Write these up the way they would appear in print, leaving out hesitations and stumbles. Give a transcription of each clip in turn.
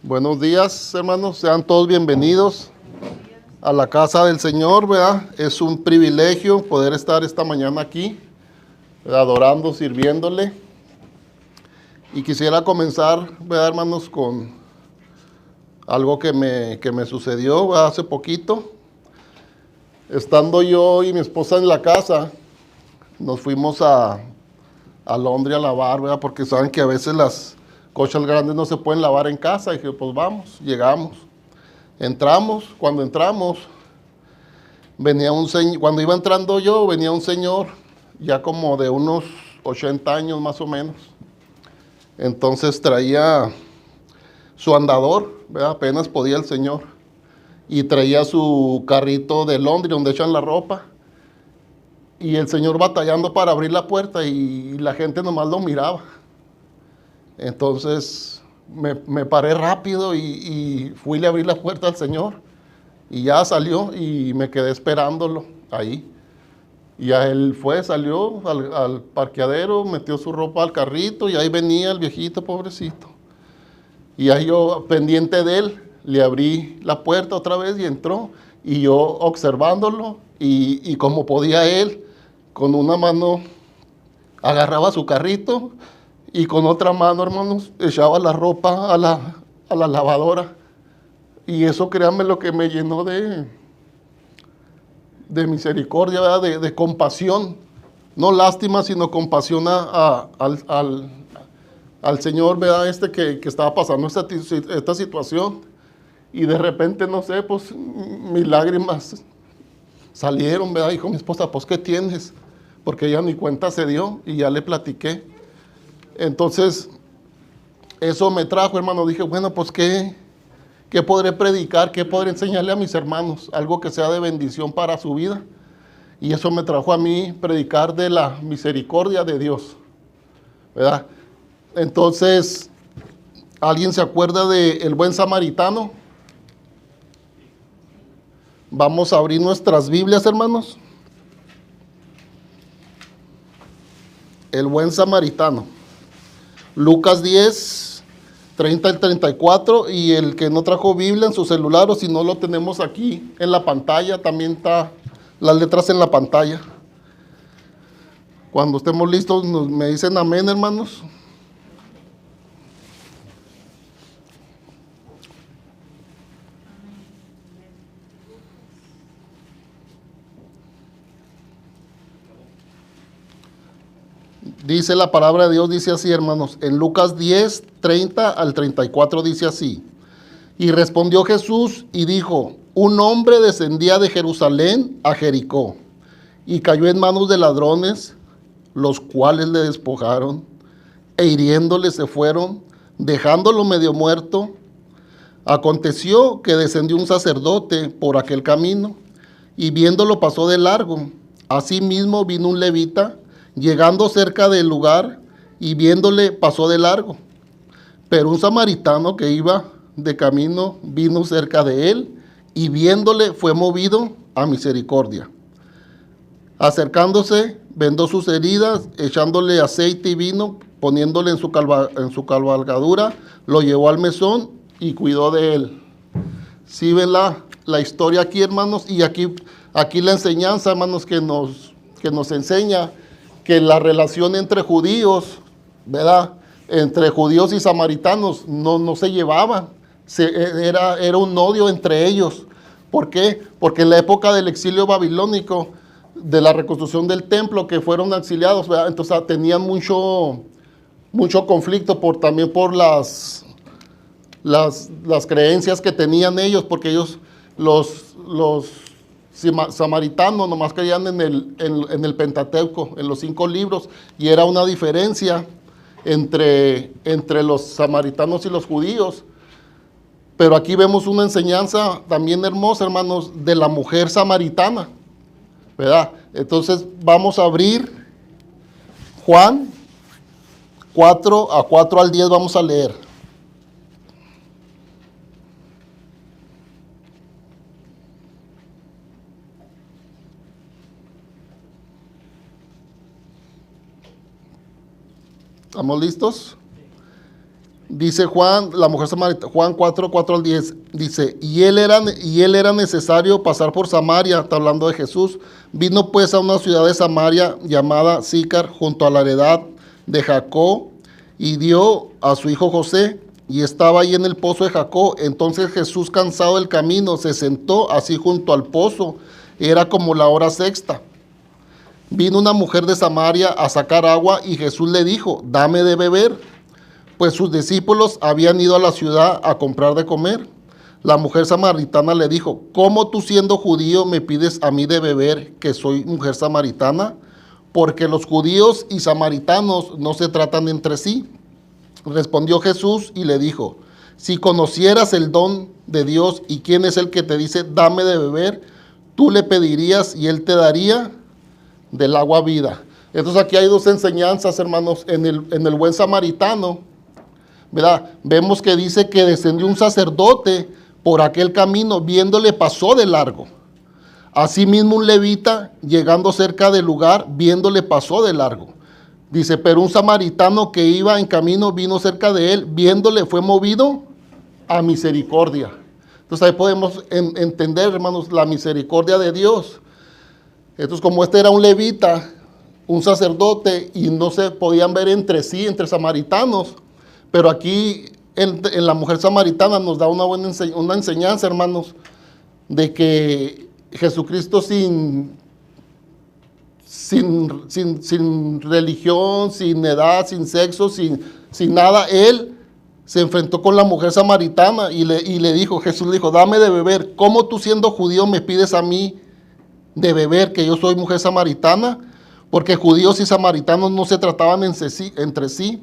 Buenos días, hermanos. Sean todos bienvenidos a la casa del Señor, ¿verdad? Es un privilegio poder estar esta mañana aquí, ¿verdad? Adorando, sirviéndole. Y quisiera comenzar, ¿verdad, hermanos, con algo que me sucedió, ¿verdad? Hace poquito. Estando yo y mi esposa en la casa, nos fuimos a Londres a lavar, ¿verdad? Porque saben que a veces las cochas grandes no se pueden lavar en casa. Y dije, pues vamos, llegamos. Cuando entramos, venía un señor, cuando iba entrando yo, venía un señor, ya como de unos 80 años más o menos. Entonces traía su andador, ¿verdad? Apenas podía el señor. Y traía su carrito de Londres donde echan la ropa. Y el señor batallando para abrir la puerta y la gente nomás lo miraba. Entonces me paré rápido y fui a abrir la puerta al señor. Y ya salió y me quedé esperándolo ahí. Y ya él salió al parqueadero, metió su ropa al carrito y ahí venía el viejito pobrecito. Y ahí yo, pendiente de él, le abrí la puerta otra vez y entró. Y yo observándolo y como podía él, con una mano agarraba su carrito y con otra mano, hermanos, echaba la ropa a la lavadora. Y eso, créanme, lo que me llenó de misericordia, ¿verdad? De compasión. No lástima, sino compasión al Señor, ¿verdad? Que estaba pasando esta situación. Y de repente, no sé, pues mis lágrimas salieron, ¿verdad? Dijo mi esposa, pues, ¿qué tienes? Porque ella ni cuenta se dio y ya le platiqué. Entonces, eso me trajo, hermano. Dije, bueno, pues, ¿qué podré predicar? ¿Qué podré enseñarle a mis hermanos? Algo que sea de bendición para su vida. Y eso me trajo a mí predicar de la misericordia de Dios, ¿verdad? Entonces, ¿alguien se acuerda de el buen samaritano? Vamos a abrir nuestras Biblias, hermanos. El buen samaritano. Lucas 10, 30 al 34. Y el que no trajo Biblia en su celular, o si no lo tenemos aquí en la pantalla, también está las letras en la pantalla. Cuando estemos listos, me dicen amén, hermanos. Dice la palabra de Dios, dice así, hermanos. En Lucas 10, 30 al 34 dice así. Y respondió Jesús y dijo, un hombre descendía de Jerusalén a Jericó y cayó en manos de ladrones, los cuales le despojaron e hiriéndole se fueron, dejándolo medio muerto. Aconteció que descendió un sacerdote por aquel camino y viéndolo pasó de largo. Asimismo vino un levita, llegando cerca del lugar y viéndole pasó de largo. Pero un samaritano que iba de camino vino cerca de él y viéndole fue movido a misericordia. Acercándose, vendó sus heridas, echándole aceite y vino, poniéndole en su cabalgadura, lo llevó al mesón y cuidó de él. ¿Sí ven la historia aquí, hermanos? Y aquí la enseñanza, hermanos, que nos enseña que la relación entre judíos, ¿verdad? Entre judíos y samaritanos no se llevaban. Era un odio entre ellos. ¿Por qué? Porque en la época del exilio babilónico, de la reconstrucción del templo, que fueron exiliados, ¿verdad? Entonces tenían mucho conflicto también por las creencias que tenían ellos, porque ellos, los samaritanos, nomás creían en el Pentateuco, en los 5 libros, y era una diferencia entre los samaritanos y los judíos. Pero aquí vemos una enseñanza también hermosa, hermanos, de la mujer samaritana, ¿verdad? Entonces vamos a abrir Juan 4 al 10, vamos a leer. ¿Estamos listos? Dice Juan, la mujer samaritana, Juan 4, 4 al 10, dice, y él era necesario pasar por Samaria, está hablando de Jesús. Vino pues a una ciudad de Samaria llamada Sícar, junto a la heredad de Jacob, y dio a su hijo José, y estaba ahí en el pozo de Jacob. Entonces Jesús, cansado del camino, se sentó así junto al pozo. Era como la hora sexta. Vino una mujer de Samaria a sacar agua, y Jesús le dijo, dame de beber, pues sus discípulos habían ido a la ciudad a comprar de comer. La mujer samaritana le dijo, ¿cómo tú siendo judío me pides a mí de beber, que soy mujer samaritana? Porque los judíos y samaritanos no se tratan entre sí. Respondió Jesús y le dijo, si conocieras el don de Dios y quién es el que te dice, dame de beber, tú le pedirías y él te daría del agua vida. Entonces aquí hay dos enseñanzas, hermanos. En el buen samaritano, ¿verdad? Vemos que dice que descendió un sacerdote por aquel camino, viéndole pasó de largo. Asimismo un levita, llegando cerca del lugar, viéndole pasó de largo. Dice, pero un samaritano que iba en camino vino cerca de él, viéndole fue movido a misericordia. Entonces ahí podemos entender, hermanos, la misericordia de Dios. Entonces, como este era un levita, un sacerdote, y no se podían ver entre sí, entre samaritanos, pero aquí en la mujer samaritana nos da una enseñanza, hermanos, de que Jesucristo sin religión, sin edad, sin sexo, sin nada, Él se enfrentó con la mujer samaritana y le dijo, Jesús le dijo, dame de beber. ¿Cómo tú siendo judío me pides a mí de beber, que yo soy mujer samaritana? Porque judíos y samaritanos no se trataban entre sí.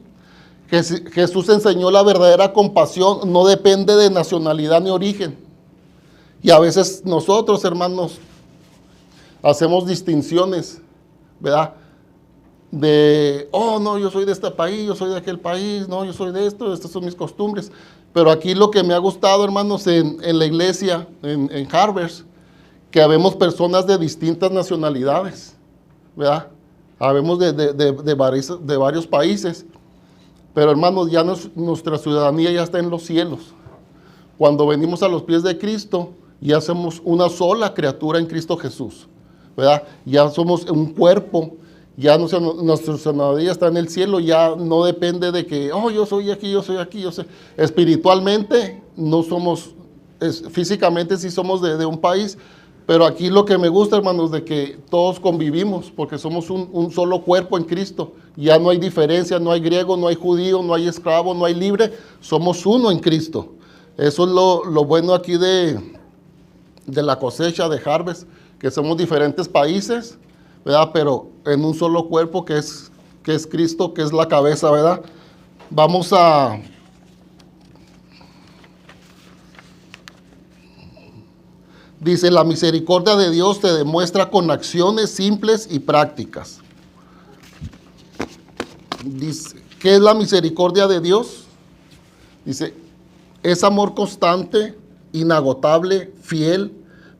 Jesús enseñó la verdadera compasión, no depende de nacionalidad ni origen. Y a veces nosotros, hermanos, hacemos distinciones, ¿verdad? De, oh, no, yo soy de este país, yo soy de aquel país, no, yo soy de esto, estas son mis costumbres. Pero aquí lo que me ha gustado, hermanos, en la iglesia, en Harvest, que habemos personas de distintas nacionalidades, ¿verdad? Habemos de varios países. Pero hermanos, ya nuestra ciudadanía ya está en los cielos. Cuando venimos a los pies de Cristo, ya somos una sola criatura en Cristo Jesús, ¿verdad? Ya somos un cuerpo, ya nuestra ciudadanía está en el cielo, ya no depende de que, oh, yo soy aquí, yo soy aquí, yo soy. Espiritualmente no somos, físicamente sí somos de un país, pero aquí lo que me gusta, hermanos, de que todos convivimos, porque somos un solo cuerpo en Cristo. Ya no hay diferencia, no hay griego, no hay judío, no hay esclavo, no hay libre. Somos uno en Cristo. Eso es lo bueno aquí de la cosecha de Harvest, que somos diferentes países, ¿verdad? Pero en un solo cuerpo que es Cristo, que es la cabeza, ¿verdad? Vamos a... Dice, la misericordia de Dios te demuestra con acciones simples y prácticas. Dice, ¿qué es la misericordia de Dios? Dice, es amor constante, inagotable, fiel,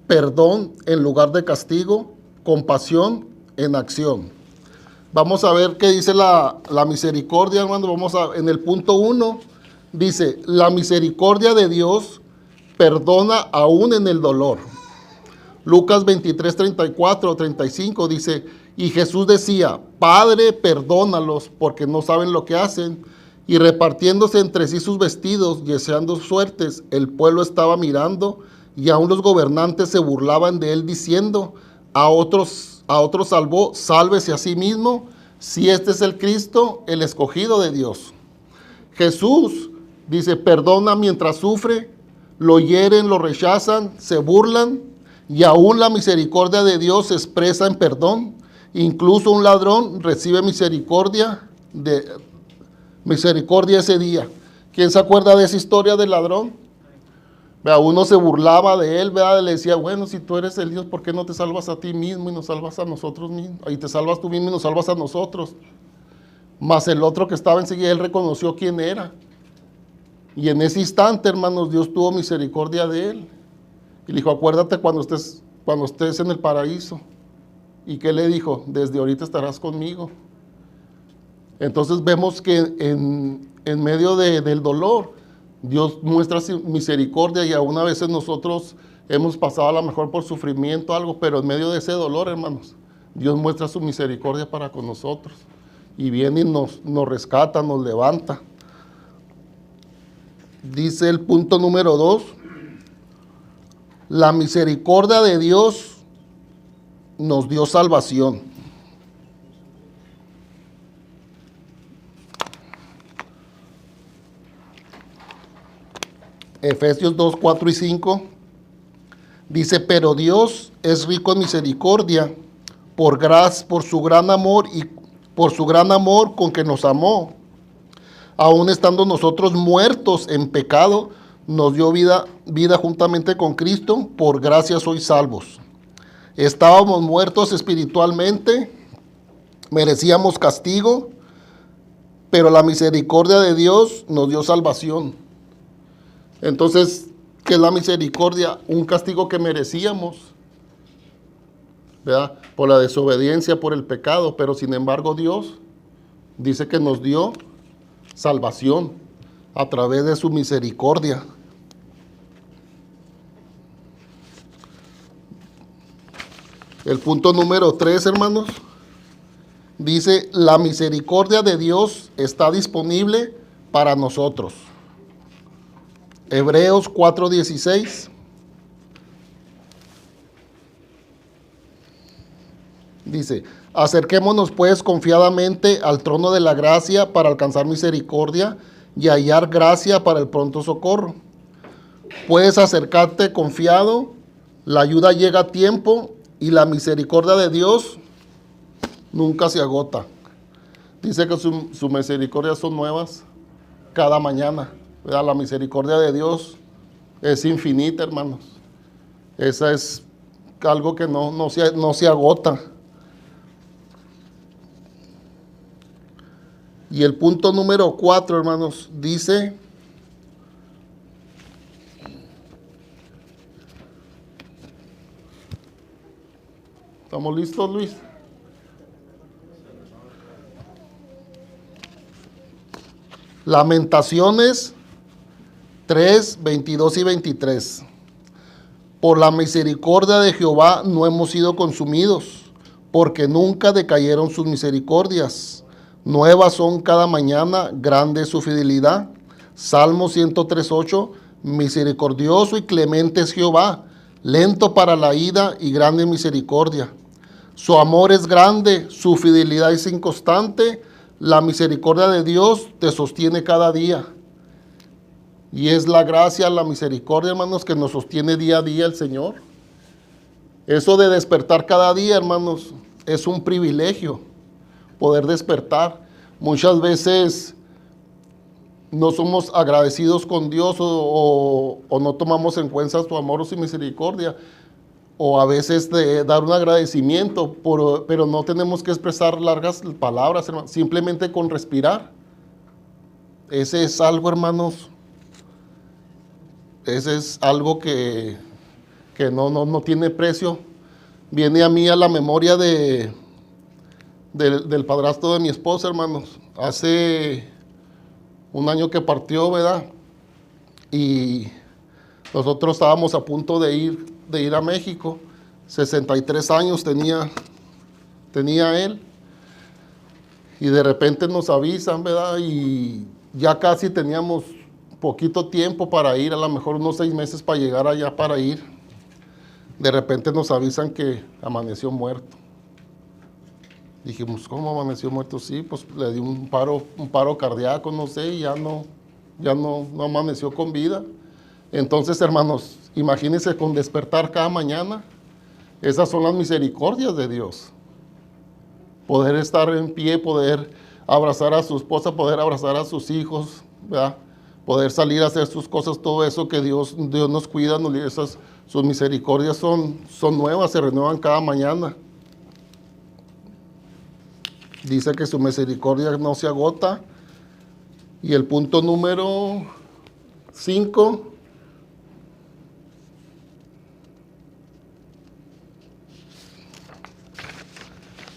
perdón en lugar de castigo, compasión en acción. Vamos a ver qué dice la misericordia, hermano. En el punto 1, dice, la misericordia de Dios perdona aún en el dolor. Lucas 23, 34, 35 dice, y Jesús decía, Padre, perdónalos porque no saben lo que hacen. Y repartiéndose entre sí sus vestidos y deseando suertes, el pueblo estaba mirando, y aún los gobernantes se burlaban de él diciendo, a otros salvó, sálvese a sí mismo, si este es el Cristo, el escogido de Dios. Jesús dice, perdona mientras sufre, lo hieren, lo rechazan, se burlan, y aún la misericordia de Dios se expresa en perdón. Incluso un ladrón recibe misericordia ese día. ¿Quién se acuerda de esa historia del ladrón? Vea, uno se burlaba de él, ¿verdad? Le decía, bueno, si tú eres el Dios, ¿por qué no te salvas a ti mismo y nos salvas a nosotros mismos? Y te salvas tú mismo y nos salvas a nosotros. Mas el otro que estaba enseguida, él reconoció quién era. Y en ese instante, hermanos, Dios tuvo misericordia de él. Y le dijo, acuérdate cuando estés en el paraíso. ¿Y qué le dijo? Desde ahorita estarás conmigo. Entonces vemos que en medio del dolor, Dios muestra misericordia, y aún a veces nosotros hemos pasado a lo mejor por sufrimiento, algo, pero en medio de ese dolor, hermanos, Dios muestra su misericordia para con nosotros. Y viene y nos rescata, nos levanta. Dice el punto número 2, la misericordia de Dios nos dio salvación. Efesios 2, 4 y 5 dice, pero Dios es rico en misericordia, por su gran amor y por su gran amor con que nos amó, aun estando nosotros muertos en pecado, nos dio vida juntamente con Cristo, por gracia sois salvos. Estábamos muertos espiritualmente, merecíamos castigo, pero la misericordia de Dios nos dio salvación. Entonces, ¿qué es la misericordia? Un castigo que merecíamos, ¿verdad? Por la desobediencia, por el pecado, pero sin embargo Dios dice que nos dio salvación a través de su misericordia. El punto número 3, hermanos, dice, la misericordia de Dios está disponible para nosotros. Hebreos 4:16 dice, acerquémonos pues confiadamente al trono de la gracia para alcanzar misericordia y hallar gracia para el pronto socorro. Puedes acercarte confiado, la ayuda llega a tiempo y la misericordia de Dios nunca se agota. Dice que su misericordia son nuevas cada mañana, ¿verdad? La misericordia de Dios es infinita, hermanos. Esa es algo que no se agota. Y el punto número 4, hermanos, dice, ¿estamos listos, Luis? Lamentaciones 3, 22 y 23. Por la misericordia de Jehová no hemos sido consumidos, porque nunca decayeron sus misericordias. Nuevas son cada mañana, grande es su fidelidad. Salmo 103:8. Misericordioso y clemente es Jehová, lento para la ira y grande en misericordia. Su amor es grande, su fidelidad es inconstante. La misericordia de Dios te sostiene cada día. Y es la gracia, la misericordia, hermanos, que nos sostiene día a día el Señor. Eso de despertar cada día, hermanos, es un privilegio, poder despertar. Muchas veces no somos agradecidos con Dios o no tomamos en cuenta su amor o su misericordia. O a veces de dar un agradecimiento, pero no tenemos que expresar largas palabras, hermanos, simplemente con respirar. Ese es algo, hermanos, ese es algo que no tiene precio. Viene a mí a la memoria del padrastro de mi esposa, hermanos. Hace un año que partió, ¿verdad? Y nosotros estábamos a punto de ir a México. 63 años tenía él. Y de repente nos avisan, ¿verdad? Y ya casi teníamos poquito tiempo para ir, a lo mejor unos 6 meses para llegar allá para ir. De repente nos avisan que amaneció muerto. Dijimos, ¿cómo amaneció muerto? Sí, pues le dio un paro cardíaco, no sé, y ya no amaneció con vida. Entonces, hermanos, imagínense con despertar cada mañana. Esas son las misericordias de Dios. Poder estar en pie, poder abrazar a su esposa, poder abrazar a sus hijos, ¿verdad? Poder salir a hacer sus cosas, todo eso que Dios nos cuida, sus misericordias son nuevas, se renuevan cada mañana. Dice que su misericordia no se agota. Y el punto número 5.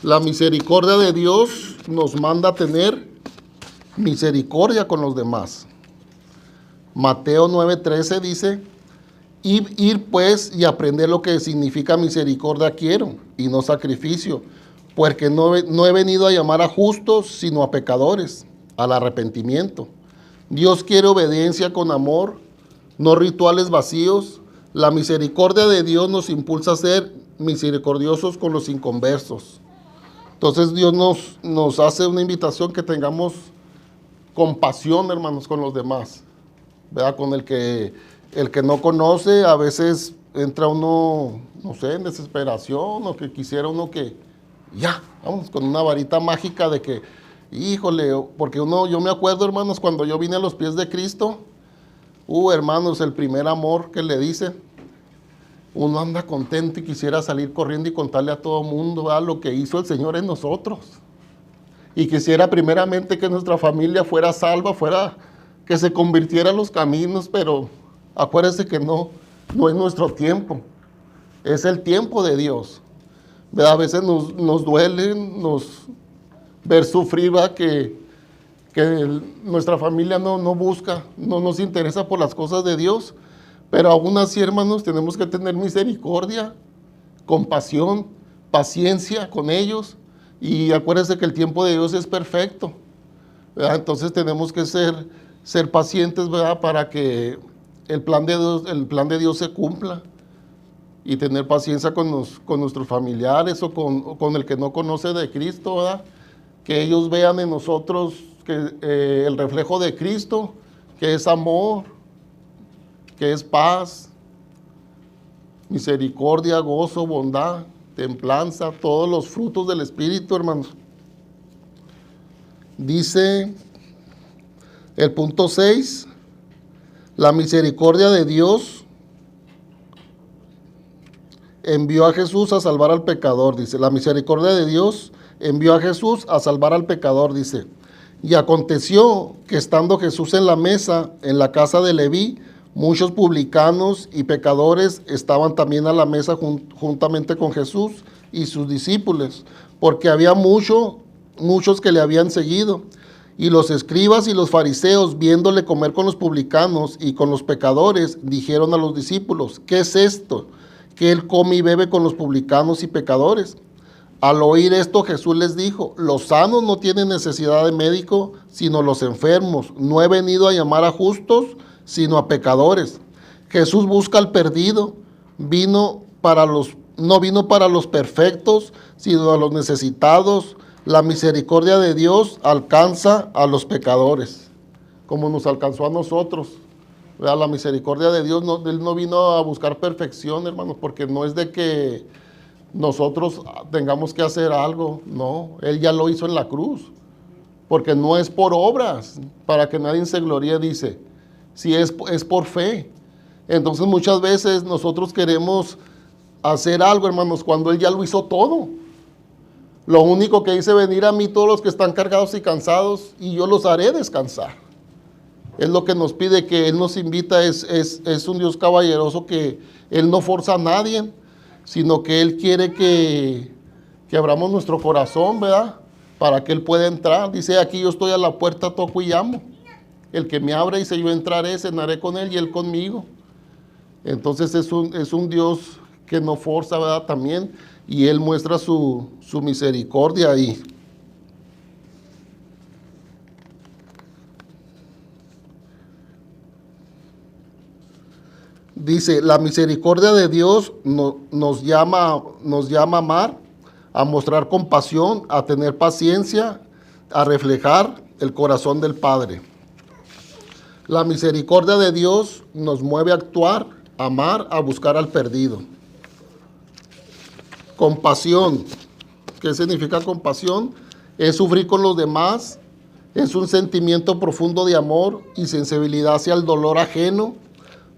La misericordia de Dios nos manda a tener misericordia con los demás. Mateo 9:13 dice, ir pues y aprender lo que significa misericordia quiero, y no sacrificio, porque no he venido a llamar a justos, sino a pecadores, al arrepentimiento. Dios quiere obediencia con amor, no rituales vacíos. La misericordia de Dios nos impulsa a ser misericordiosos con los inconversos. Entonces Dios nos hace una invitación que tengamos compasión, hermanos, con los demás, ¿verdad? Con el que no conoce, a veces entra uno, no sé, en desesperación, o que quisiera uno que, ya, vamos, con una varita mágica de que, híjole, porque yo me acuerdo, hermanos, cuando yo vine a los pies de Cristo, hermanos, el primer amor que le dice, uno anda contento y quisiera salir corriendo y contarle a todo mundo, ¿verdad?, lo que hizo el Señor en nosotros. Y quisiera primeramente que nuestra familia fuera salva, que se convirtiera en los caminos, pero acuérdense que no es nuestro tiempo, es el tiempo de Dios, ¿verdad? A veces nos duele ver sufrir, ¿verdad?, que nuestra familia no busca, no nos interesa por las cosas de Dios, pero aún así, hermanos, tenemos que tener misericordia, compasión, paciencia con ellos, y acuérdense que el tiempo de Dios es perfecto, ¿verdad? Entonces tenemos que ser pacientes, ¿verdad?, para que el plan de Dios se cumpla, y tener paciencia con nuestros familiares o con el que no conoce de Cristo, ¿verdad?, que ellos vean en nosotros el reflejo de Cristo, que es amor, que es paz, misericordia, gozo, bondad, templanza, todos los frutos del Espíritu, hermanos. Dice el punto 6, la misericordia de Dios envió a Jesús a salvar al pecador, dice. La misericordia de Dios envió a Jesús a salvar al pecador, dice. Y aconteció que estando Jesús en la mesa, en la casa de Leví, muchos publicanos y pecadores estaban también a la mesa juntamente con Jesús y sus discípulos, porque había muchos que le habían seguido. Y los escribas y los fariseos, viéndole comer con los publicanos y con los pecadores, dijeron a los discípulos, ¿qué es esto? Que él come y bebe con los publicanos y pecadores. Al oír esto, Jesús les dijo, los sanos no tienen necesidad de médico, sino los enfermos. No he venido a llamar a justos, sino a pecadores. Jesús busca al perdido, no vino para los perfectos, sino a los necesitados. La misericordia de Dios alcanza a los pecadores, como nos alcanzó a nosotros. ¿Verdad? La misericordia de Dios, Él no vino a buscar perfección, hermanos, porque no es de que nosotros tengamos que hacer algo, no, Él ya lo hizo en la cruz, porque no es por obras, para que nadie se gloríe, dice, si es por fe. Entonces muchas veces nosotros queremos hacer algo, hermanos, cuando Él ya lo hizo todo. Lo único que dice, venir a mí todos los que están cargados y cansados, y yo los haré descansar. Es lo que nos pide, que Él nos invita, es un Dios caballeroso, que Él no forza a nadie, sino que Él quiere que abramos nuestro corazón, ¿verdad?, para que Él pueda entrar. Dice, aquí yo estoy a la puerta, toco y llamo. El que me abra, dice, yo entraré, cenaré con Él y Él conmigo. Entonces es un Dios que no forza, ¿verdad?, también, y Él muestra su misericordia ahí. Dice, la misericordia de Dios nos llama a amar, a mostrar compasión, a tener paciencia, a reflejar el corazón del Padre. La misericordia de Dios nos mueve a actuar, a amar, a buscar al perdido. Compasión. ¿Qué significa compasión? Es sufrir con los demás, es un sentimiento profundo de amor y sensibilidad hacia el dolor ajeno.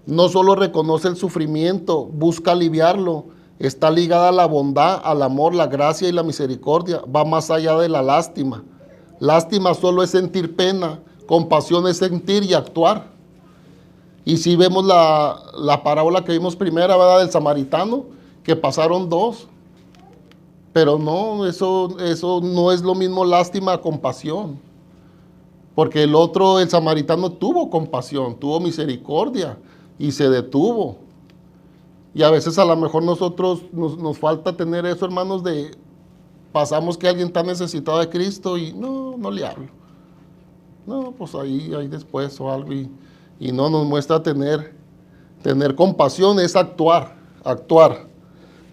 No solo reconoce el sufrimiento, busca aliviarlo, está ligada a la bondad, al amor, la gracia y la misericordia, va más allá de la lástima. Lástima solo es sentir pena, compasión es sentir y actuar. Y si vemos la parábola que vimos primera, ¿verdad?, del samaritano, que pasaron dos, pero no, eso no es lo mismo lástima a compasión, Porque el otro, el samaritano, tuvo compasión, tuvo misericordia y se detuvo. Y a veces a lo mejor nosotros nos falta tener eso, hermanos, de pasamos que alguien está necesitado de Cristo y no le hablo. No, pues ahí después o algo y no nos muestra tener compasión, es actuar.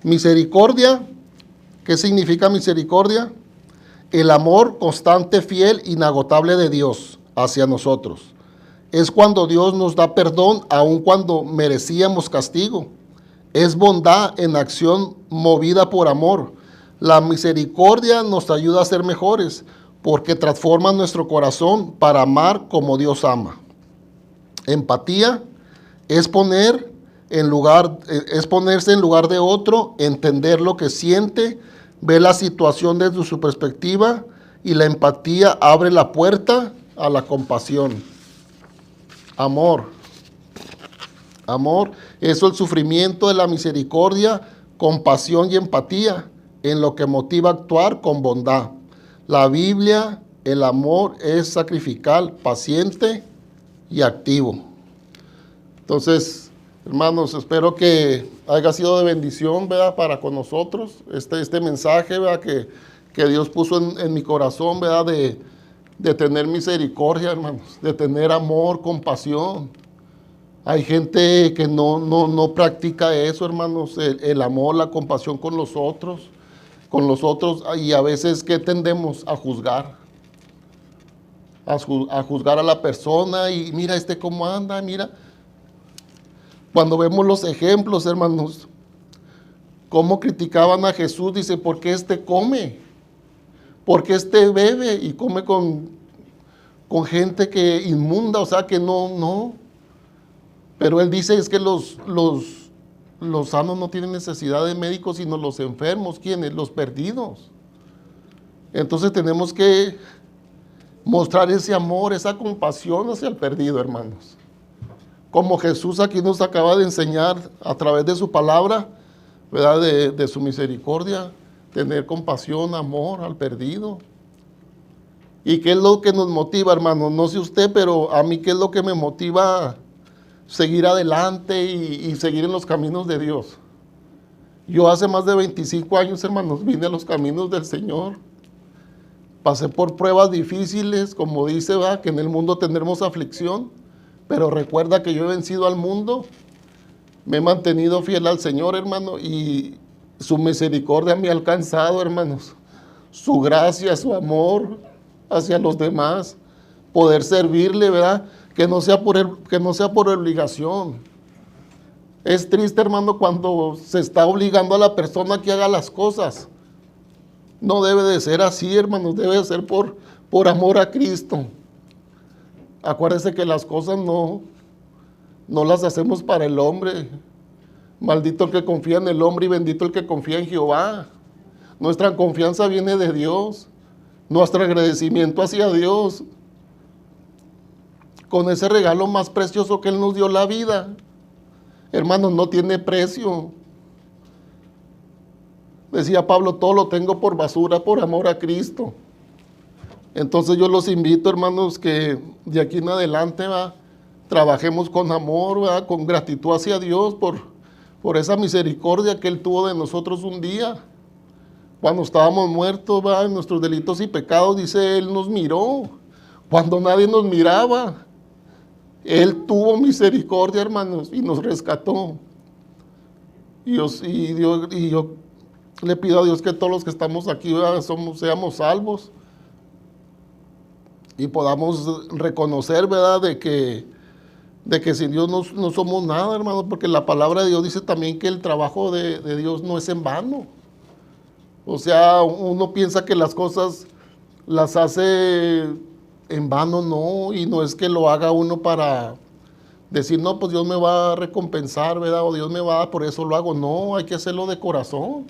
Misericordia, ¿qué significa misericordia? El amor constante, fiel, inagotable de Dios hacia nosotros. Es cuando Dios nos da perdón aun cuando merecíamos castigo. Es bondad en acción movida por amor. La misericordia nos ayuda a ser mejores porque transforma nuestro corazón para amar como Dios ama. Empatía es ponerse en lugar de otro, entender lo que siente, ver la situación desde su perspectiva, y la empatía abre la puerta a la compasión. Amor, eso, el sufrimiento de la misericordia, compasión y empatía, en lo que motiva a actuar con bondad. La Biblia, el amor es sacrificial, paciente y activo. Entonces, hermanos, espero que haya sido de bendición, ¿verdad?, para con nosotros este mensaje, ¿verdad?, que Dios puso en mi corazón, ¿verdad?, de tener misericordia, hermanos, de tener amor, compasión. Hay gente que no practica eso, hermanos, el amor, la compasión con los otros, y a veces, ¿qué tendemos? A juzgar. A juzgar a la persona y mira cómo anda, mira. Cuando vemos los ejemplos, hermanos, cómo criticaban a Jesús, dice, ¿por qué come? ¿Por qué bebe y come con gente que inmunda? O sea, que no. Pero él dice, es que los sanos no tienen necesidad de médicos, sino los enfermos. ¿Quiénes? Los perdidos. Entonces tenemos que mostrar ese amor, esa compasión hacia el perdido, hermanos. Como Jesús aquí nos acaba de enseñar a través de su palabra, ¿verdad?, de su misericordia, tener compasión, amor al perdido. ¿Y qué es lo que nos motiva, hermanos? No sé usted, pero a mí, ¿qué es lo que me motiva seguir adelante y seguir en los caminos de Dios? Yo hace más de 25 años, hermanos, vine a los caminos del Señor. Pasé por pruebas difíciles, como dice, ¿verdad?, que en el mundo tendremos aflicción. Pero recuerda que yo he vencido al mundo, me he mantenido fiel al Señor, hermano, y su misericordia me ha alcanzado, hermanos. Su gracia, su amor hacia los demás, poder servirle, ¿verdad? Que no sea por obligación. Es triste, hermano, cuando se está obligando a la persona que haga las cosas. No debe de ser así, hermanos, debe de ser por amor a Cristo. Acuérdense que las cosas no las hacemos para el hombre. Maldito el que confía en el hombre y bendito el que confía en Jehová. Nuestra confianza viene de Dios. Nuestro agradecimiento hacia Dios. Con ese regalo más precioso que Él nos dio, la vida. Hermanos, no tiene precio. Decía Pablo, todo lo tengo por basura, por amor a Cristo. Entonces yo los invito, hermanos, que de aquí en adelante trabajemos con amor, con gratitud hacia Dios por esa misericordia que Él tuvo de nosotros un día. Cuando estábamos muertos en nuestros delitos y pecados, dice, Él nos miró. Cuando nadie nos miraba, Él tuvo misericordia, hermanos, y nos rescató. Y yo le pido a Dios que todos los que estamos aquí seamos salvos. Y podamos reconocer, ¿verdad?, de que sin Dios no somos nada, hermano, porque la palabra de Dios dice también que el trabajo de Dios no es en vano. O sea, uno piensa que las cosas las hace en vano, no, y no es que lo haga uno para decir, no, pues Dios me va a recompensar, ¿verdad?, o Dios me va a dar, por eso lo hago. No, hay que hacerlo de corazón,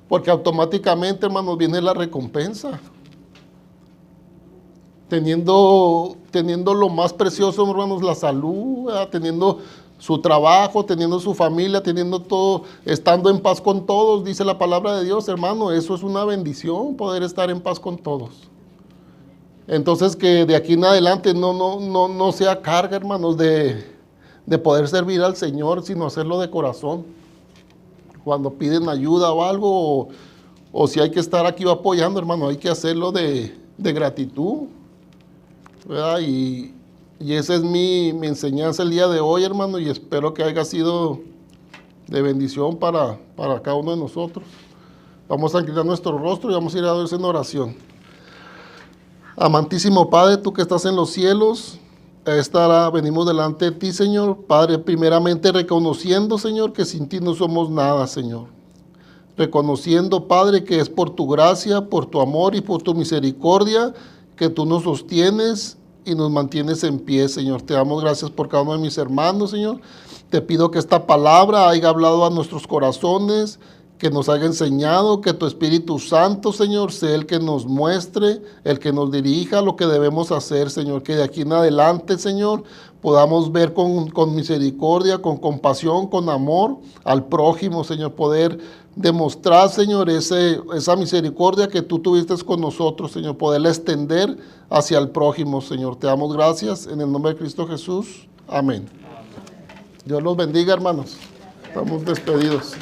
porque automáticamente, hermanos, viene la recompensa. Teniendo lo más precioso, hermanos, la salud, ¿verdad?, teniendo su trabajo, teniendo su familia, teniendo todo, estando en paz con todos, dice la palabra de Dios, hermano, eso es una bendición, poder estar en paz con todos. Entonces que de aquí en adelante no sea carga, hermanos, de poder servir al Señor, sino hacerlo de corazón. Cuando piden ayuda o algo, o si hay que estar aquí apoyando, hermano, hay que hacerlo de gratitud, ¿verdad? Y esa es mi enseñanza el día de hoy, hermano, y espero que haya sido de bendición para cada uno de nosotros. Vamos a inclinar nuestro rostro y vamos a ir a Dios en oración. Amantísimo Padre, tú que estás en los cielos, venimos delante de ti, Señor. Padre, primeramente reconociendo, Señor, que sin ti no somos nada, Señor. Reconociendo, Padre, que es por tu gracia, por tu amor y por tu misericordia que tú nos sostienes y nos mantienes en pie, Señor. Te damos gracias por cada uno de mis hermanos, Señor. Te pido que esta palabra haya hablado a nuestros corazones, que nos haya enseñado, que tu Espíritu Santo, Señor, sea el que nos muestre, el que nos dirija lo que debemos hacer, Señor. Que de aquí en adelante, Señor, podamos ver con misericordia, con compasión, con amor al prójimo, Señor. Poder demostrar, Señor, esa misericordia que tú tuviste con nosotros, Señor. Poderla extender hacia el prójimo, Señor. Te damos gracias en el nombre de Cristo Jesús. Amén. Dios los bendiga, hermanos. Estamos despedidos.